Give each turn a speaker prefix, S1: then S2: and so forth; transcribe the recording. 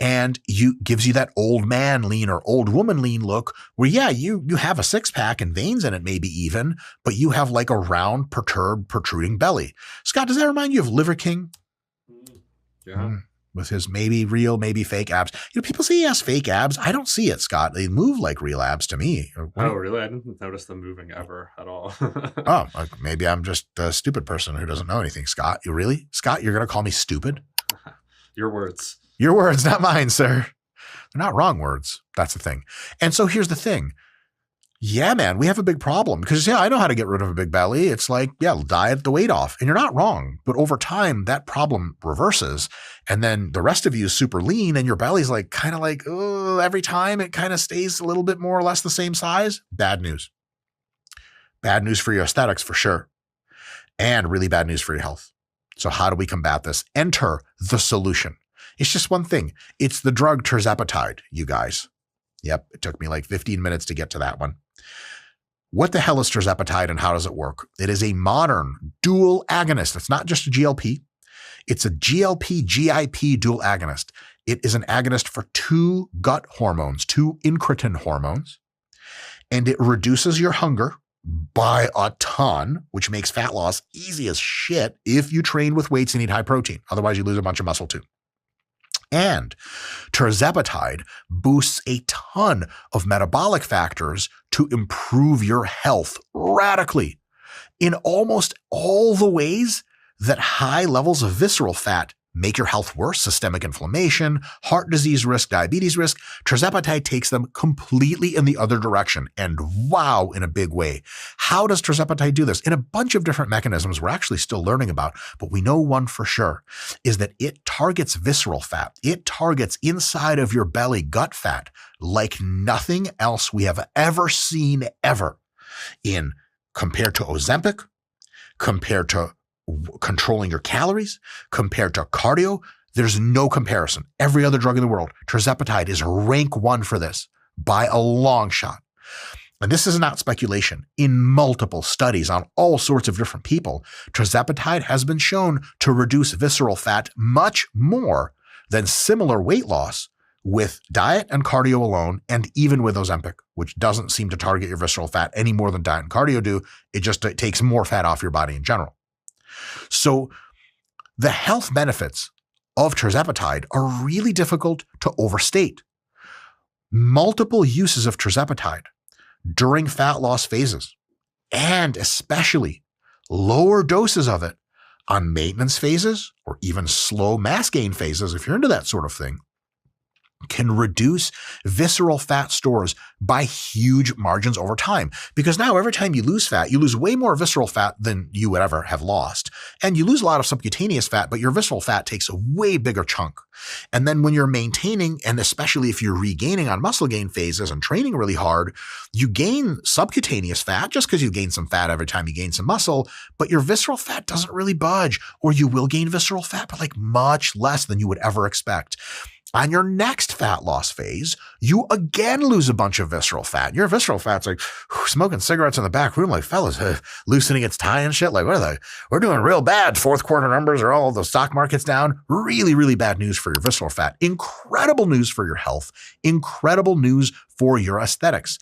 S1: and gives you that old man lean or old woman lean look where, yeah, you have a six pack and veins in it, maybe even, but you have like a round, perturbed, protruding belly. Scott, does that remind you of Liver King?
S2: Yeah.
S1: With his maybe real, maybe fake abs. People say he has fake abs. I don't see it, Scott. They move like real abs to me.
S2: Oh, really? I didn't notice them moving ever at all.
S1: Oh, maybe I'm just a stupid person who doesn't know anything, Scott. You really? Scott, you're going to call me stupid?
S2: Your words.
S1: Your words, not mine, sir. They're not wrong words. That's the thing. And so here's the thing. Yeah, man, we have a big problem because, yeah, I know how to get rid of a big belly. It's like, yeah, diet the weight off. And you're not wrong. But over time, that problem reverses. And then the rest of you is super lean and your belly's like kind of like, oh, every time it kind of stays a little bit more or less the same size. Bad news. Bad news for your aesthetics for sure. And really bad news for your health. So how do we combat this? Enter the solution. It's just one thing. It's the drug tirzepatide, you guys. Yep, it took me like 15 minutes to get to that one. What the hell is tirzepatide and how does it work? It is a modern dual agonist. It's not just a GLP. It's a GLP-GIP dual agonist. It is an agonist for two gut hormones, two incretin hormones, and it reduces your hunger by a ton, which makes fat loss easy as shit if you train with weights and eat high protein. Otherwise, you lose a bunch of muscle too. And tirzepatide boosts a ton of metabolic factors to improve your health radically in almost all the ways that high levels of visceral fat make your health worse. Systemic inflammation, heart disease risk, diabetes risk. Tirzepatide takes them completely in the other direction, and wow, in a big way. How does tirzepatide do this? In a bunch of different mechanisms we're actually still learning about, but we know one for sure is that it targets visceral fat. It targets inside of your belly gut fat like nothing else we have ever seen ever in compared to Ozempic, compared to controlling your calories, compared to cardio. There's no comparison. Every other drug in the world, tirzepatide is rank one for this by a long shot. And this is not speculation. In multiple studies on all sorts of different people, tirzepatide has been shown to reduce visceral fat much more than similar weight loss with diet and cardio alone, and even with Ozempic, which doesn't seem to target your visceral fat any more than diet and cardio do. It takes more fat off your body in general. So the health benefits of tirzepatide are really difficult to overstate. Multiple uses of tirzepatide during fat loss phases, and especially lower doses of it on maintenance phases or even slow mass gain phases, if you're into that sort of thing, can reduce visceral fat stores by huge margins over time. Because now every time you lose fat, you lose way more visceral fat than you would ever have lost. And you lose a lot of subcutaneous fat, but your visceral fat takes a way bigger chunk. And then when you're maintaining, and especially if you're regaining on muscle gain phases and training really hard, you gain subcutaneous fat just because you gain some fat every time you gain some muscle, but your visceral fat doesn't really budge, or you will gain visceral fat, but like much less than you would ever expect. On your next fat loss phase, you again lose a bunch of visceral fat. Your visceral fat's like smoking cigarettes in the back room, like, fellas, loosening its tie and shit. Like, what are they? We're doing real bad. Fourth quarter numbers are all the stock market's down. Really, really bad news for your visceral fat. Incredible news for your health. Incredible news for your aesthetics.